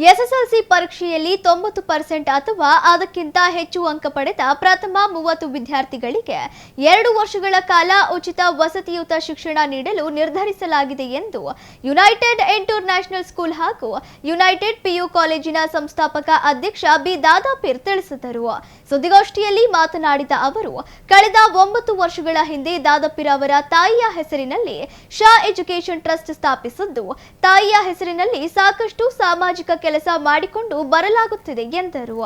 SSLC ಪರೀಕ್ಷೆಯಲ್ಲಿ 90% ಅಥವಾ ಅದಕ್ಕಿಂತ ಹೆಚ್ಚು ಅಂಕ ಪಡೆದ ಪ್ರಥಮ 30 ವಿದ್ಯಾರ್ಥಿಗಳಿಗೆ 2 ವರ್ಷಗಳ ಕಾಲ ಉಚಿತ ವಸತಿಯುತ ಶಿಕ್ಷಣ ನೀಡಲು ನಿರ್ಧರಿಸಲಾಗಿದೆ ಎಂದು ಯುನೈಟೆಡ್ ಇಂಟರ್ನ್ಯಾಷನಲ್ ಸ್ಕೂಲ್ ಹಾಗೂ ಯುನೈಟೆಡ್ ಪಿಯು ಕಾಲೇಜಿನ ಸಂಸ್ಥಾಪಕ ಅಧ್ಯಕ್ಷ ಬಿ ದಾದಾಪೀರ್ ತಿಳಿಸಿದರು. ಸುದ್ದಿಗೋಷ್ಠಿಯಲ್ಲಿ ಮಾತನಾಡಿದ ಅವರು, ಕಳೆದ 9 ವರ್ಷಗಳ ಹಿಂದೆ ದಾದಾಪೀರ್ ಅವರ ತಾಯಿಯ ಹೆಸರಿನಲ್ಲಿ ಶಾ ಎಜುಕೇಷನ್ ಟ್ರಸ್ಟ್ ಸ್ಥಾಪಿಸಿದ್ದು, ತಾಯಿಯ ಹೆಸರಿನಲ್ಲಿ ಸಾಕಷ್ಟು ಸಾಮಾಜಿಕ ಕೆಲಸ ಮಾಡಿಕೊಂಡು ಬರಲಾಗುತ್ತಿದೆ ಎಂದರು.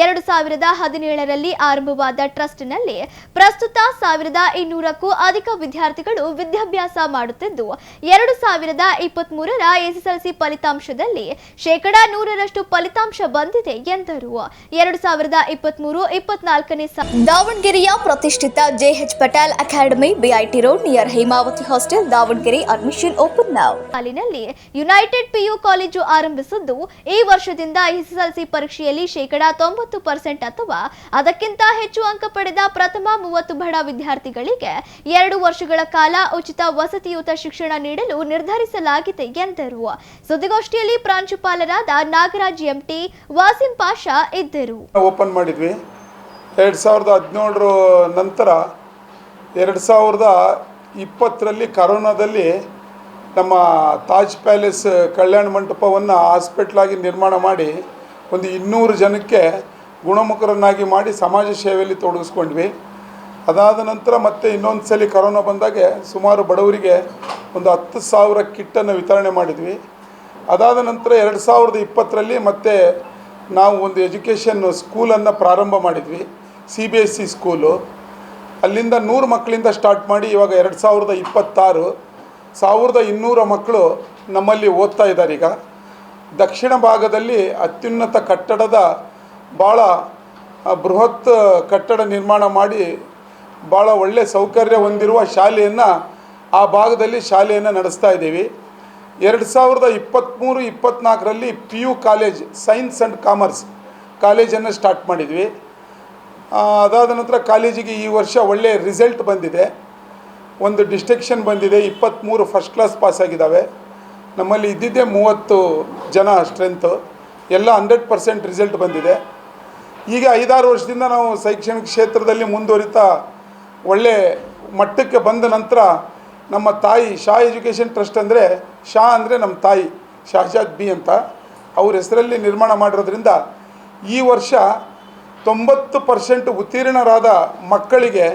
2017ರಲ್ಲಿ ಆರಂಭವಾದ ಟ್ರಸ್ಟ್ನಲ್ಲಿ ಪ್ರಸ್ತುತ 1200ಕ್ಕೂ ಅಧಿಕ ವಿದ್ಯಾರ್ಥಿಗಳು ವಿದ್ಯಾಭ್ಯಾಸ ಮಾಡುತ್ತಿದ್ದು, 2023ರ ಎಸ್ಎಸ್ಎಲ್ಸಿ ಫಲಿತಾಂಶದಲ್ಲಿ 100% ಫಲಿತಾಂಶ ಬಂದಿದೆ ಎಂದರು. 2023-24ನೇ ದಾವಣಗೆರೆಯ ಪ್ರತಿಷ್ಠಿತ JH Patel academy, BIT road near Hemavathi hostel, Davanagere admission open now. ಸಾಲಿನಲ್ಲಿ ಯುನೈಟೆಡ್ ಪಿಯು ಕಾಲೇಜು ಆರಂಭಿಸಿದ್ದು, ಈ ವರ್ಷದಿಂದ ಎಸ್ಎಸ್ಎಲ್ಸಿ ಪರೀಕ್ಷೆಯಲ್ಲಿ 90% ಅಥವಾ ಅದಕ್ಕಿಂತ ಹೆಚ್ಚು ಅಂಕ ಪಡೆದ ಪ್ರಥಮ 30 ಬಡ ವಿದ್ಯಾರ್ಥಿಗಳಿಗೆ 2 ವರ್ಷಗಳ ಕಾಲ ಉಚಿತ ವಸತಿಯುತ ಶಿಕ್ಷಣ ನೀಡಲು ನಿರ್ಧರಿಸಲಾಗಿದೆ ಎಂದರು. ಸುದ್ದಿಗೋಷ್ಠಿಯಲ್ಲಿ ಪ್ರಾಂಶುಪಾಲರಾದ ನಾಗರಾಜ್ ಎಂಟಿ, ವಾಸಿಂ ಪಾಷಾ ಇದ್ದರು. ಓಪನ್ ಮಾಡಿದ್ವಿ 2017 ನಂತರ 2020ರಲ್ಲಿ ಕರೋನಾದಲ್ಲಿ ನಮ್ಮ ತಾಜ್ ಪ್ಯಾಲೇಸ್ ಕಲ್ಯಾಣ ಮಂಟಪವನ್ನು ಹಾಸ್ಪಿಟ್ಲಾಗಿ ನಿರ್ಮಾಣ ಮಾಡಿ ಒಂದು 200 ಜನಕ್ಕೆ ಗುಣಮುಖರನ್ನಾಗಿ ಮಾಡಿ ಸಮಾಜ ಸೇವೆಯಲ್ಲಿ ತೊಡಗಿಸ್ಕೊಂಡ್ವಿ. ಅದಾದ ನಂತರ ಮತ್ತೆ ಇನ್ನೊಂದು ಸಲ ಕರೋನಾ ಬಂದಾಗ ಸುಮಾರು ಬಡವರಿಗೆ ಒಂದು 10,000 ಕಿಟ್ಟನ್ನು ವಿತರಣೆ ಮಾಡಿದ್ವಿ. ಅದಾದ ನಂತರ 2020ರಲ್ಲಿ ಮತ್ತೆ ನಾವು ಒಂದು ಎಜುಕೇಷನ್ ಸ್ಕೂಲನ್ನು ಪ್ರಾರಂಭ ಮಾಡಿದ್ವಿ, CBSE ಸ್ಕೂಲು. ಅಲ್ಲಿಂದ 100 ಮಕ್ಕಳಿಂದ ಸ್ಟಾರ್ಟ್ ಮಾಡಿ ಇವಾಗ 2026 1200 ಮಕ್ಕಳು ನಮ್ಮಲ್ಲಿ ಓದ್ತಾ ಇದ್ದಾರೆ. ಈಗ ದಕ್ಷಿಣ ಭಾಗದಲ್ಲಿ ಅತ್ಯುನ್ನತ ಕಟ್ಟಡದ ಭಾಳ ಬೃಹತ್ ಕಟ್ಟಡ ನಿರ್ಮಾಣ ಮಾಡಿ ಭಾಳ ಒಳ್ಳೆಯ ಸೌಕರ್ಯ ಹೊಂದಿರುವ ಶಾಲೆಯನ್ನು ಆ ಭಾಗದಲ್ಲಿ ಶಾಲೆಯನ್ನು ನಡೆಸ್ತಾ ಇದ್ದೀವಿ. 2023-24ರಲ್ಲಿ PU college, science and commerce ಕಾಲೇಜನ್ನು ಸ್ಟಾರ್ಟ್ ಮಾಡಿದ್ವಿ. ಅದಾದ ನಂತರ ಕಾಲೇಜಿಗೆ ಈ ವರ್ಷ ಒಳ್ಳೆಯ ರಿಸಲ್ಟ್ ಬಂದಿದೆ. ಒಂದು ಡಿಸ್ಟಿಂಕ್ಷನ್ ಬಂದಿದೆ, 23 ಫಸ್ಟ್ ಕ್ಲಾಸ್ ಪಾಸಾಗಿದ್ದಾವೆ. ನಮ್ಮಲ್ಲಿ ಇದ್ದಿದ್ದೇ 30 ಜನ ಸ್ಟ್ರೆಂತು, ಎಲ್ಲ 100% ರಿಸಲ್ಟ್ ಬಂದಿದೆ. ಈಗ 5-6 ವರ್ಷದಿಂದ ನಾವು ಶೈಕ್ಷಣಿಕ ಕ್ಷೇತ್ರದಲ್ಲಿ ಮುಂದುವರಿತಾ ಒಳ್ಳೆ ಮಟ್ಟಕ್ಕೆ ಬಂದ ನಂತರ ನಮ್ಮ ತಾಯಿ ಶಾ ಎಜುಕೇಷನ್ ಟ್ರಸ್ಟ್ ಅಂದರೆ, ಶಾ ಅಂದರೆ ನಮ್ಮ ತಾಯಿ ಶಾಜಾದ್ ಬಿ ಅಂತ ಅವ್ರ ಹೆಸರಲ್ಲಿ ನಿರ್ಮಾಣ ಮಾಡಿರೋದ್ರಿಂದ ಈ ವರ್ಷ 90% ಉತ್ತೀರ್ಣರಾದ ಮಕ್ಕಳಿಗೆ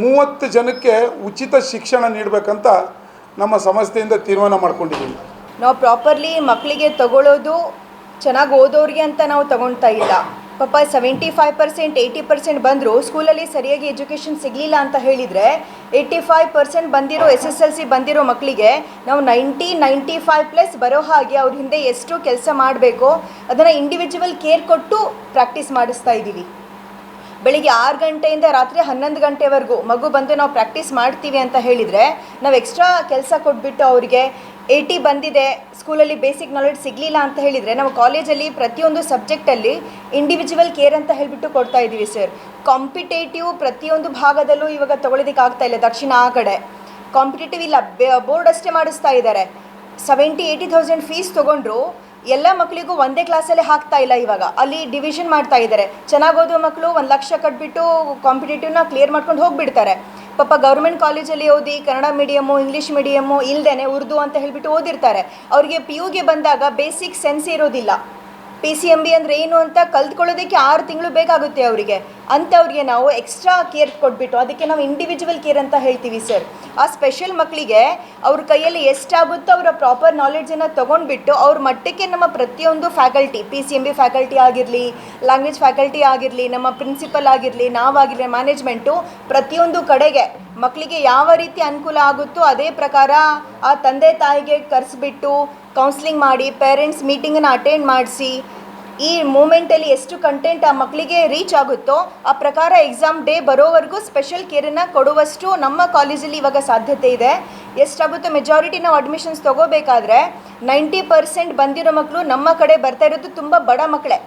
30 ಜನಕ್ಕೆ ಉಚಿತ ಶಿಕ್ಷಣ ನೀಡಬೇಕಂತ ನಮ್ಮ ಸಂಸ್ಥೆಯಿಂದ ತೀರ್ಮಾನ ಮಾಡ್ಕೊಂಡಿದ್ದೀವಿ. ನಾವು ಪ್ರಾಪರ್ಲಿ ಮಕ್ಕಳಿಗೆ ತಗೊಳ್ಳೋದು ಚೆನ್ನಾಗಿ ಓದೋರಿಗೆ ಅಂತ ನಾವು ತಗೊಳ್ತಾ ಇಲ್ಲ. ಪಾಪ 75%, 80% ಬಂದರೂ ಸ್ಕೂಲಲ್ಲಿ ಸರಿಯಾಗಿ ಎಜುಕೇಷನ್ ಸಿಗಲಿಲ್ಲ ಅಂತ ಹೇಳಿದರೆ 85% ಬಂದಿರೋ SSLC ಬಂದಿರೋ ಮಕ್ಕಳಿಗೆ ನಾವು 90-95+ ಬರೋ ಹಾಗೆ ಅವ್ರ ಹಿಂದೆ ಎಷ್ಟು ಕೆಲಸ ಮಾಡಬೇಕೋ ಅದನ್ನು ಇಂಡಿವಿಜುವಲ್ ಕೇರ್ ಕೊಟ್ಟು ಪ್ರಾಕ್ಟೀಸ್ ಮಾಡಿಸ್ತಾ ಇದ್ದೀವಿ. ಬೆಳಿಗ್ಗೆ 6 ಗಂಟೆಯಿಂದ ರಾತ್ರಿ 11 ಗಂಟೆವರೆಗೂ ಮಗು ಬಂದು ನಾವು ಪ್ರಾಕ್ಟೀಸ್ ಮಾಡ್ತೀವಿ ಅಂತ ಹೇಳಿದರೆ, ನಾವು ಎಕ್ಸ್ಟ್ರಾ ಕೆಲಸ ಕೊಟ್ಬಿಟ್ಟು ಅವರಿಗೆ 80 ಬಂದಿದೆ, ಸ್ಕೂಲಲ್ಲಿ ಬೇಸಿಕ್ ನಾಲೆಡ್ಜ್ ಸಿಗಲಿಲ್ಲ ಅಂತ ಹೇಳಿದರೆ ನಾವು ಕಾಲೇಜಲ್ಲಿ ಪ್ರತಿಯೊಂದು ಸಬ್ಜೆಕ್ಟಲ್ಲಿ ಇಂಡಿವಿಜುವಲ್ ಕೇರ್ ಅಂತ ಹೇಳಿಬಿಟ್ಟು ಕೊಡ್ತಾ ಇದ್ದೀವಿ ಸರ್. ಕಾಂಪಿಟೇಟಿವ್ ಪ್ರತಿಯೊಂದು ಭಾಗದಲ್ಲೂ ಇವಾಗ ತೊಗೊಳೋದಕ್ಕೆ ಆಗ್ತಾ ಇಲ್ಲ. ದಕ್ಷಿಣ ಆ ಕಡೆ ಕಾಂಪಿಟೇಟಿವ್ ಇಲ್ಲ, ಬೋರ್ಡ್ ಅಷ್ಟೇ ಮಾಡಿಸ್ತಾ ಇದ್ದಾರೆ. 70,000-80,000 ಫೀಸ್ ತೊಗೊಂಡ್ರು ಎಲ್ಲ ಮಕ್ಕಳಿಗೂ ಒಂದೇ ಕ್ಲಾಸಲ್ಲೇ ಹಾಕ್ತಾ ಇಲ್ಲ. ಇವಾಗ ಅಲ್ಲಿ ಡಿವಿಷನ್ ಮಾಡ್ತಾ ಇದ್ದಾರೆ. ಚೆನ್ನಾಗಿ ಓದೋ ಮಕ್ಕಳು 1 ಲಕ್ಷ ಕಟ್ಬಿಟ್ಟು ಕಾಂಪಿಟೇಟಿವ್ನ ಕ್ಲಿಯರ್ ಮಾಡ್ಕೊಂಡು ಹೋಗಿಬಿಡ್ತಾರೆ. ಪಾಪ ಗೌರ್ಮೆಂಟ್ ಕಾಲೇಜಲ್ಲಿ ಓದಿ ಕನ್ನಡ ಮೀಡಿಯಮ್ಮು, ಇಂಗ್ಲೀಷ್ ಮೀಡಿಯಮ್ಮು ಇಲ್ಲದೇ ಉರ್ದು ಅಂತ ಹೇಳಿಬಿಟ್ಟು ಓದಿರ್ತಾರೆ. ಅವರಿಗೆ PUಗೆ ಬಂದಾಗ ಬೇಸಿಕ್ ಸೆನ್ಸ್ ಇರೋದಿಲ್ಲ. PCMB ಅಂದರೆ ಏನು ಅಂತ ಕಲ್ತ್ಕೊಳ್ಳೋದಕ್ಕೆ 6 ತಿಂಗಳು ಬೇಕಾಗುತ್ತೆ ಅವರಿಗೆ. ಅಂಥವ್ರಿಗೆ ನಾವು ಎಕ್ಸ್ಟ್ರಾ ಕೇರ್ ಕೊಟ್ಬಿಟ್ಟು ಅದಕ್ಕೆ ನಾವು ಇಂಡಿವಿಜುವಲ್ ಕೇರ್ ಅಂತ ಹೇಳ್ತೀವಿ ಸರ್. ಆ ಸ್ಪೆಷಲ್ ಮಕ್ಕಳಿಗೆ ಅವ್ರ ಕೈಯಲ್ಲಿ ಎಷ್ಟಾಗುತ್ತೋ ಅವರ ಪ್ರಾಪರ್ ನಾಲೆಡ್ಜನ್ನು ತೊಗೊಂಡ್ಬಿಟ್ಟು ಅವ್ರ ಮಟ್ಟಕ್ಕೆ ನಮ್ಮ ಪ್ರತಿಯೊಂದು ಫ್ಯಾಕಲ್ಟಿ, PCMB ಫ್ಯಾಕಲ್ಟಿ ಆಗಿರಲಿ, ಲ್ಯಾಂಗ್ವೇಜ್ ಫ್ಯಾಕಲ್ಟಿ ಆಗಿರಲಿ, ನಮ್ಮ ಪ್ರಿನ್ಸಿಪಲ್ ಆಗಿರಲಿ, ನಾವಾಗಿರಲಿ, ಮ್ಯಾನೇಜ್ಮೆಂಟು ಪ್ರತಿಯೊಂದು ಕಡೆಗೆ ಮಕ್ಕಳಿಗೆ ಯಾವ ರೀತಿ ಅನುಕೂಲ ಆಗುತ್ತೋ ಅದೇ ಪ್ರಕಾರ ಆ ತಂದೆ ತಾಯಿಗೆ ಕರೆಸಿಬಿಟ್ಟು ಕೌನ್ಸ್ಲಿಂಗ್ ಮಾಡಿ, ಪೇರೆಂಟ್ಸ್ ಮೀಟಿಂಗನ್ನು ಅಟೆಂಡ್ ಮಾಡಿಸಿ, ಈ ಮೂಮೆಂಟಲ್ಲಿ ಎಷ್ಟು ಕಂಟೆಂಟ್ ಆ ಮಕ್ಕಳಿಗೆ ರೀಚ್ ಆಗುತ್ತೋ ಆ ಪ್ರಕಾರ ಎಕ್ಸಾಮ್ ಡೇ ಬರೋವರೆಗೂ ಸ್ಪೆಷಲ್ ಕೇರನ್ನು ಕೊಡುವಷ್ಟು ನಮ್ಮ ಕಾಲೇಜಲ್ಲಿ ಇವಾಗ ಸಾಧ್ಯತೆ ಇದೆ. ಎಷ್ಟಾಗುತ್ತೋ ಮೆಜಾರಿಟಿ ನಾವು ಅಡ್ಮಿಷನ್ಸ್ ತೊಗೋಬೇಕಾದ್ರೆ 90% ಬಂದಿರೋ ಮಕ್ಕಳು ನಮ್ಮ ಕಡೆ ಬರ್ತಾ ಇರೋದು ತುಂಬ ಬಡ ಮಕ್ಕಳೇ.